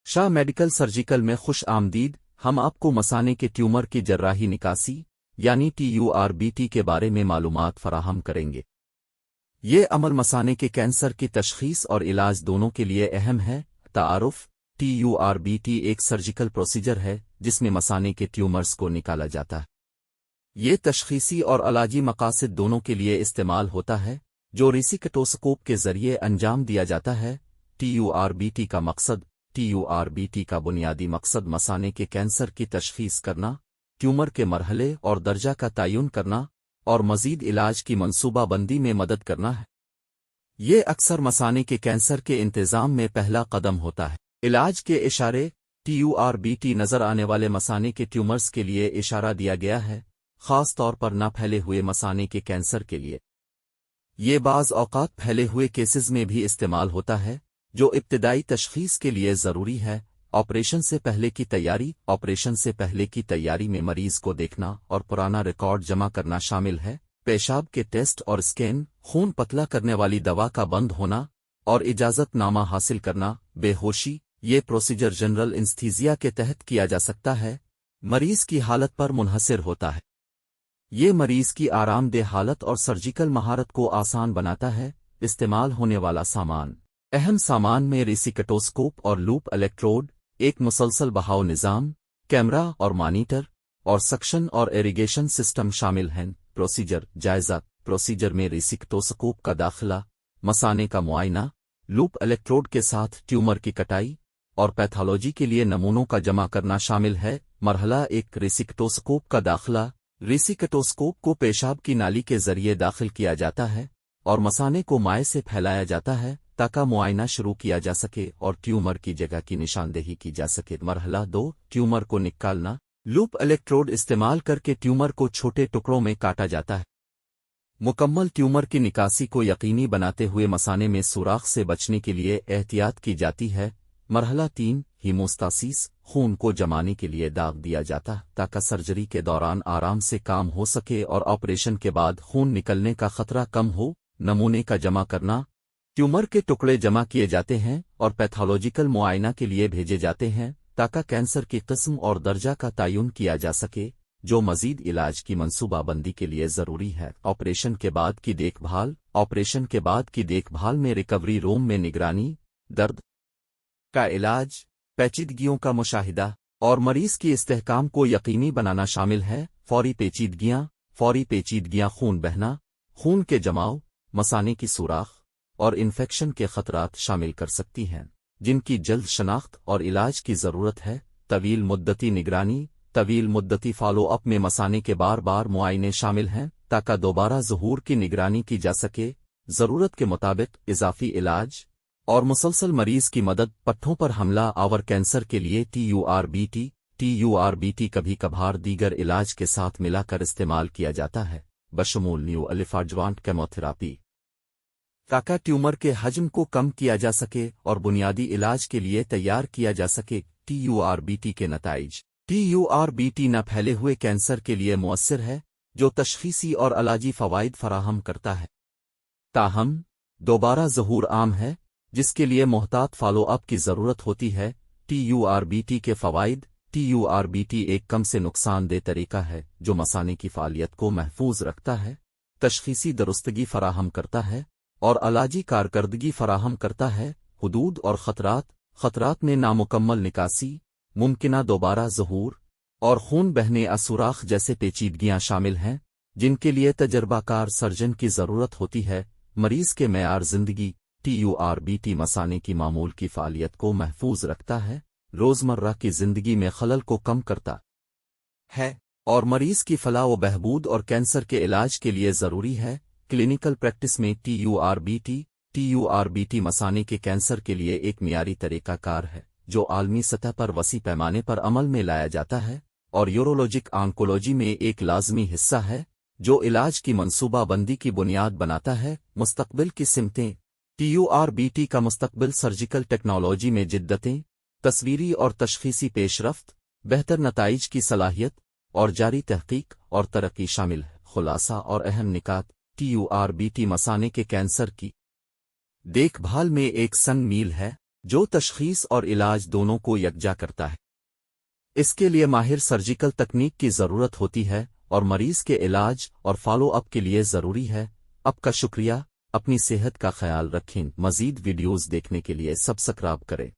Shah medical surgical में खुश आमदीद। हम आपको मसाने के ट्यूमर की जर्राही निकासी यानी TURBT के बारे में मालूमात फराहम करेंगे। ये अमल मसाने के कैंसर की तशखीस और इलाज दोनों के लिए अहम है। तारुफ TURBT एक सर्जिकल प्रोसीजर है जिसमें मसाने के ट्यूमर्स को निकाला जाता है। ये तशखीसी और इलाजी मकासद दोनों के लिए इस्तेमाल होता है, जो रेसिक्टोस्कोप के जरिए अंजाम दिया जाता है। TURBT का मकसद TURBT का बुनियादी मकसद मसाने के कैंसर की तशखीस करना, ट्यूमर के मरहले और दर्जा का तयन करना और मजीद इलाज की मंसूबाबंदी में मदद करना है। ये अक्सर मसाने के कैंसर के इंतजाम में पहला कदम होता है। इलाज के इशारे TURBT नजर आने वाले मसाने के ट्यूमर्स के लिए इशारा दिया गया है, खास तौर पर न फैले हुए मसाने के कैंसर के लिए। ये बाज़ औक़ात फैले हुए केसेस में भी इस्तेमाल होता है, जो इब्तिदाई तशखीस के लिए ज़रूरी है। ऑपरेशन से पहले की तैयारी। ऑपरेशन से पहले की तैयारी में मरीज को देखना और पुराना रिकॉर्ड जमा करना शामिल है। पेशाब के टेस्ट और स्कैन, खून पतला करने वाली दवा का बंद होना और इजाज़तनामा हासिल करना। बेहोशी। ये प्रोसीजर जनरल एनेस्थीसिया के तहत किया जा सकता है, मरीज की हालत पर मुनहसर होता है। ये मरीज की आरामदेह हालत और सर्जिकल महारत को आसान बनाता है। इस्तेमाल होने वाला सामान। अहम सामान में रेसिक्टोस्कोप और लूप इलेक्ट्रोड, एक मुसलसल बहाव निज़ाम, कैमरा और मॉनिटर और सक्शन और इरिगेशन सिस्टम शामिल हैं। प्रोसीजर जायजा। प्रोसीजर में रेसिक्टोस्कोप का दाखिला, मसाने का मुआयना, लूप इलेक्ट्रोड के साथ ट्यूमर की कटाई और पैथोलॉजी के लिए नमूनों का जमा करना शामिल है। मरहला एक रेसिक्टोस्कोप का दाखिला। रेसिक्टोस्कोप को पेशाब की नाली के जरिए दाखिल किया जाता है और मसाने को माए से फैलाया जाता है ताकि मुआयना शुरू किया जा सके और ट्यूमर की जगह की निशानदेही की जा सके। मरहला 2 ट्यूमर को निकालना। लूप इलेक्ट्रोड इस्तेमाल करके ट्यूमर को छोटे टुकड़ों में काटा जाता है। मुकम्मल ट्यूमर की निकासी को यकीनी बनाते हुए मसाने में सुराख से बचने के लिए एहतियात की जाती है। मरहला 3 हीमोस्टासिस। खून को जमाने के लिए दाग दिया जाता है ताकि सर्जरी के दौरान आराम से काम हो सके और ऑपरेशन के बाद खून निकलने का खतरा कम हो। नमूने का जमा करना। ट्यूमर के टुकड़े जमा किए जाते हैं और पैथोलॉजिकल मुआयना के लिए भेजे जाते हैं ताकि कैंसर की किस्म और दर्जा का तयन किया जा सके, जो मजीद इलाज की मंसूबाबंदी के लिए ज़रूरी है। ऑपरेशन के बाद की देखभाल। ऑपरेशन के बाद की देखभाल में रिकवरी रूम में निगरानी, दर्द का इलाज, पेचीदगियों का मुशाहिदा और मरीज की इस्तेहकाम को यकीनी बनाना शामिल है। फौरी पेचीदगियाँ खून बहना, खून के जमाव, मसाने की सुराख और इन्फेक्शन के खतरात शामिल कर सकती हैं, जिनकी जल्द शनाख्त और इलाज की ज़रूरत है। तवील मुद्दती निगरानी। तवील मुद्दती फॉलो अप में मसाने के बार बार मुआयने शामिल हैं ताकि दोबारा ज़हूर की निगरानी की जा सके। ज़रूरत के मुताबिक इजाफी इलाज और मुसलसल मरीज की मदद। पट्ठों पर हमला आवर कैंसर के लिए TURBT कभी कभार दीगर इलाज के साथ मिलाकर इस्तेमाल किया जाता है, बशमूल न्यू अलिफाजवांट केमोथेरापी, ताकि ट्यूमर के हजम को कम किया जा सके और बुनियादी इलाज के लिए तैयार किया जा सके। TURBT के नताइज। TURBT न फैले हुए कैंसर के लिए मुअस्सिर है, जो तशखीसी और इलाजी फ़वाइद फराहम करता है। ताहम दोबारा ज़हूर आम है, जिसके लिए मोहतात फॉलो अप की ज़रूरत होती है। TURBT के फ़वाइद। TURBT एक कम से नुकसानदेह तरीका है जो मसाने की फ़ालियत को महफूज रखता है, तशखीसी दुरुस्तगी फराहम करता है और इलाजी कारकर्दगी फराहम करता है। हुदूद और खतरात में नामुकम्मल निकासी, मुमकिना दोबारा ज़हूर और खून बहने असुराख जैसे पेचीदगियाँ शामिल हैं, जिनके लिए तजर्बाकार सर्जन की ज़रूरत होती है। मरीज के मेयार ज़िंदगी। TURBT मसाने की मामूल की फ़ालियत को महफूज रखता है, रोज़मर्रा की ज़िंदगी में खलल को कम करता है और मरीज की फलाह व बहबूद और कैंसर के इलाज के लिए ज़रूरी है। क्लिनिकल प्रैक्टिस में TURBT मसाने के कैंसर के लिए एक मियारी तरीक़ाकार है जो आलमी सतह पर वसी पैमाने पर अमल में लाया जाता है और यूरोलॉजिक ऑन्कोलॉजी में एक लाजमी हिस्सा है, जो इलाज की मंसूबाबंदी की बुनियाद बनाता है। मुस्तकबिल की सिमतें। TURBT का मुस्तकबिल सर्जिकल टेक्नोलॉजी में जिद्दतें, तस्वीरी और तशखीसी पेशरफ्त, बेहतर नताइज की सलाहियत और जारी तहकीक और तरक्की शामिल है। खुलासा और अहम निकात। TURBT मसाने के कैंसर की देखभाल में एक संग मील है। جو تشخیص اور علاج دونوں کو یکجا کرتا ہے۔ اس کے لیے ماہر سرجیکل تکنیک کی ضرورت ہوتی ہے اور مریض کے علاج اور فالو اپ کے لیے ضروری ہے۔ آپ کا شکریہ، اپنی صحت کا خیال رکھیں۔ مزید ویڈیوز دیکھنے کے لیے سبسکرائب کریں۔